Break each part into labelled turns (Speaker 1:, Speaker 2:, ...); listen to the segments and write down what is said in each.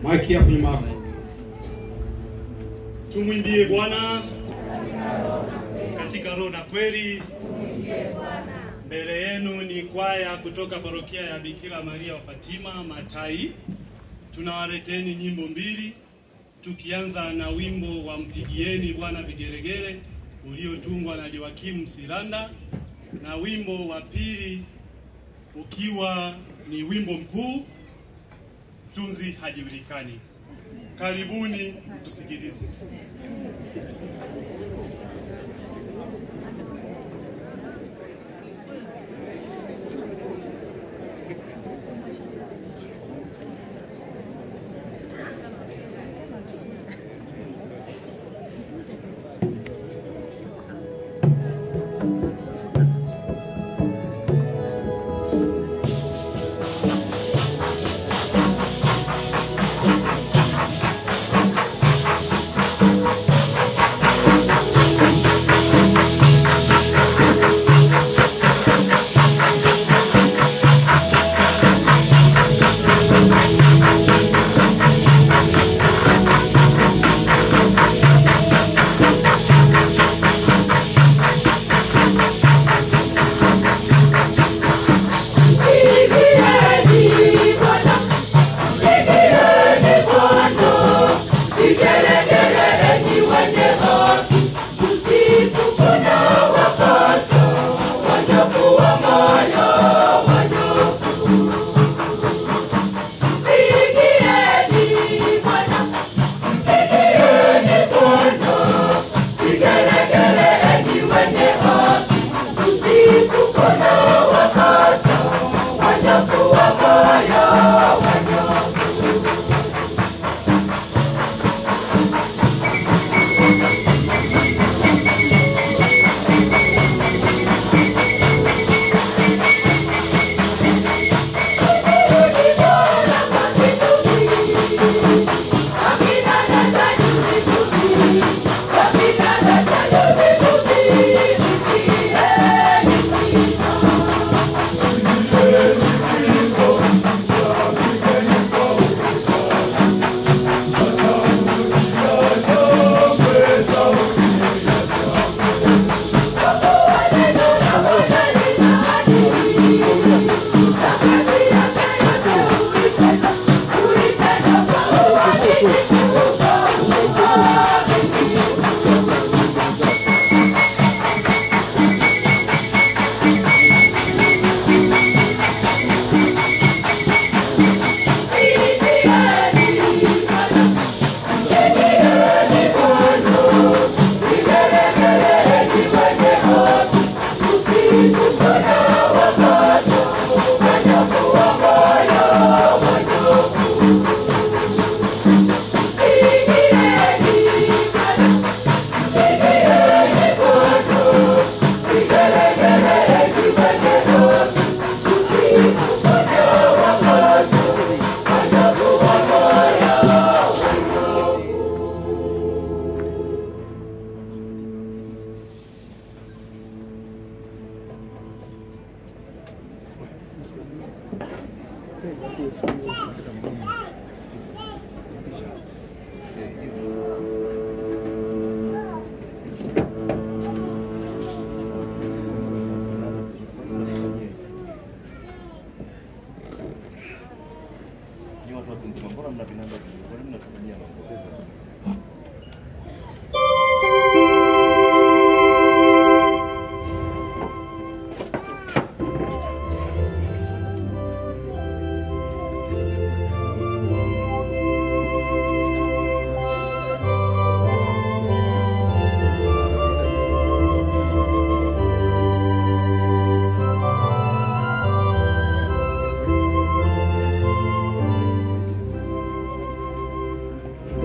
Speaker 1: Maiki hapo nyuma yako.
Speaker 2: Tumwimbie Bwana katika roho na kweli. Mbele yenu ni kwaya kutoka parokia ya Bikira Maria wa Fatima Matai. Tunawaleteni nyimbo mbili, tukianza na wimbo wa Mpigieni Bwana Vigeregere uliotungwa na Joakim Siranda, na wimbo wa pili ukiwa ni wimbo mkuu, Tunzi Hajulikani. Karibuni tusikilize.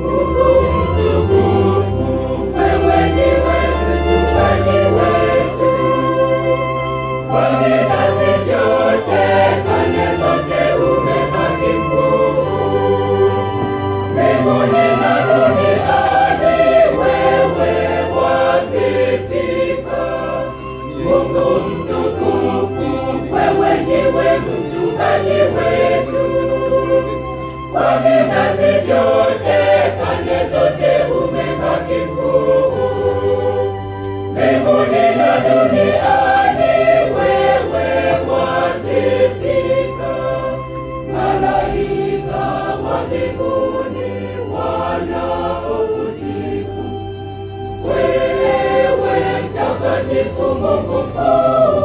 Speaker 3: Oh
Speaker 1: wa mbinguni wanaokusifu. Wewe mtakatifu Mungu mkuu,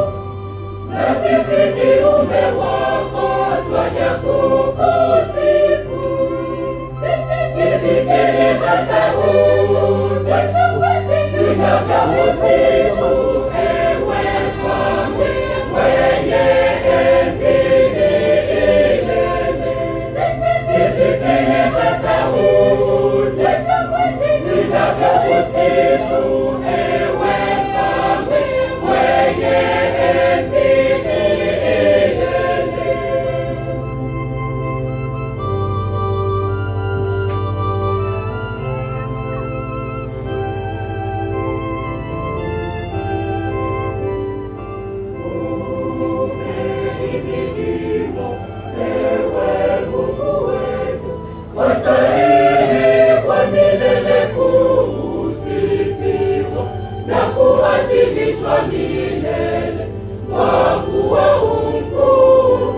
Speaker 1: na sisi viumbe wako twaja kukusifu. Tusikiliza sauti tunavyokusifu, ewe Mfalme mwenye enzi milele. Tusikiliza sauti tunavyokusifu, ewe Mfalme mwenye enzi milele. Wastahili kwa milele kusifiwa na kuadhimishwa milele, kwa kuwa mkuu.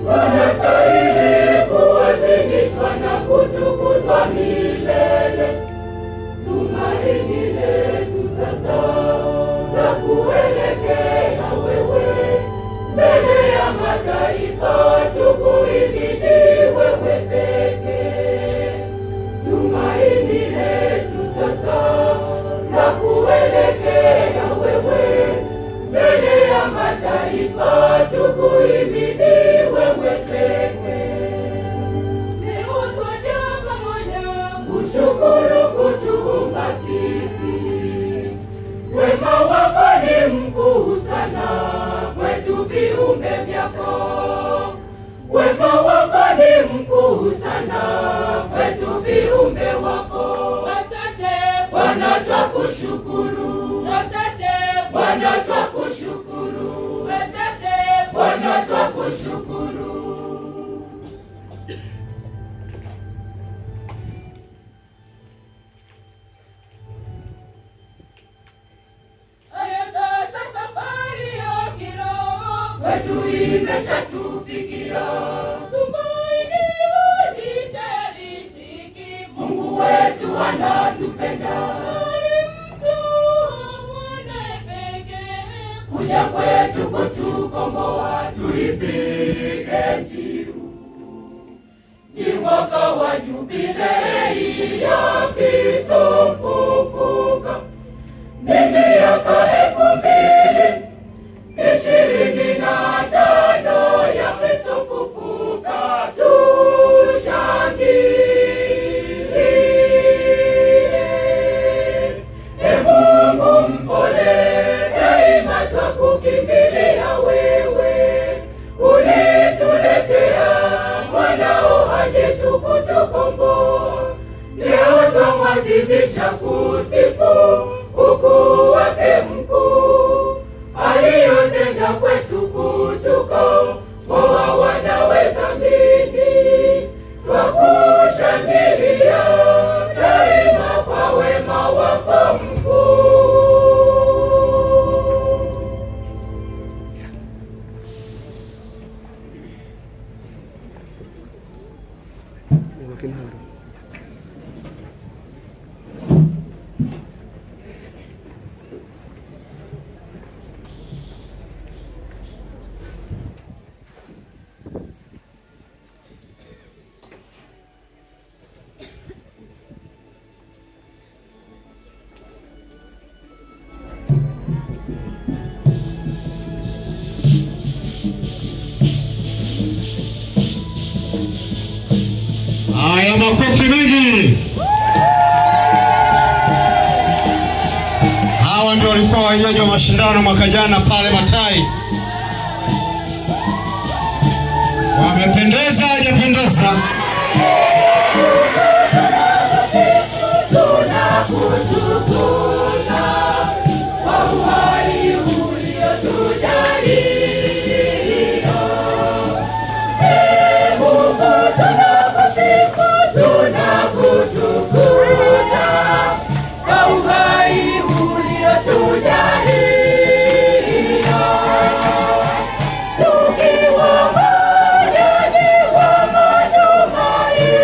Speaker 1: Unastahili kuadhimishwa na kutukuzwa milele. Tumaini letu sasa na kuelekea wewe, mbele ya mataifa tukuhimidi wewe pekee. Tumaini letu sasa na kuelekea wewe, mbele ya mataifa tukuhimidi wewe pekee. Leo twaja pamoja kushukuru kutuumba sisi. Wema wako ni mkuu sana kwetu viumbe vyako. Wema wako ni mkuu sana kwetu viumbe wako. Asante Bwana, twakushukuru. Asante Bwana, twakushukuru. Asante Bwana, twakushukuru. Haya sasa safari ya kiroho kwetu imeshatufikia. Tumaini halitayarishiki, Mungu wetu anatupenda. Bali mtu mwana pekee kuja kwetu kutukomboa, tuipige mbiu. Ni mwaka wa jubilei ya Kristo mfufuka, ni miaka 2025 ya Kristo mfufuka. Tushangilie. Mungu mpole, daima twakukimbilia wewe. Ulituletea mwanao aje kutukomboa. Leo twamwadhimisha kusifu ukuu wake mkuu, aliyotenda kwetu kutukomboa wanawe dhambi. Twakushangilia daima kwa wema wako mkuu.
Speaker 2: Haya, makofi mengi. Hawa ndio walikuwa wenyeji wa mashindano mwaka jana pale Matai. Wamependeza, hajapendeza?
Speaker 1: Tunakutukuza kwa uhai uliotujalia. Mungu tunakusifu, tunakutukuza kwa uhai uliotujalia. Tukiwa majaji wa matumaini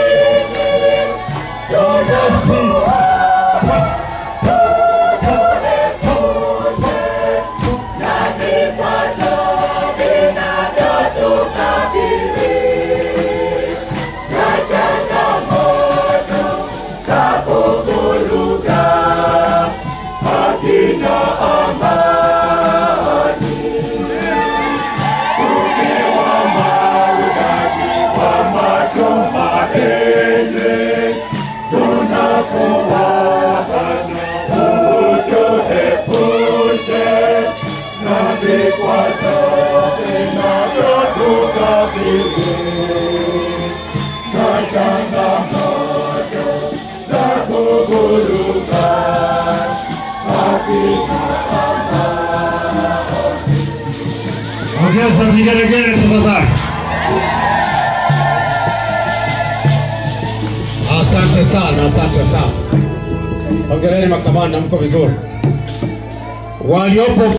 Speaker 3: Ongeza vigelegele tafadhali. Asante sana, asante sana. Hongereni makamanda, mko vizuri. Waliopo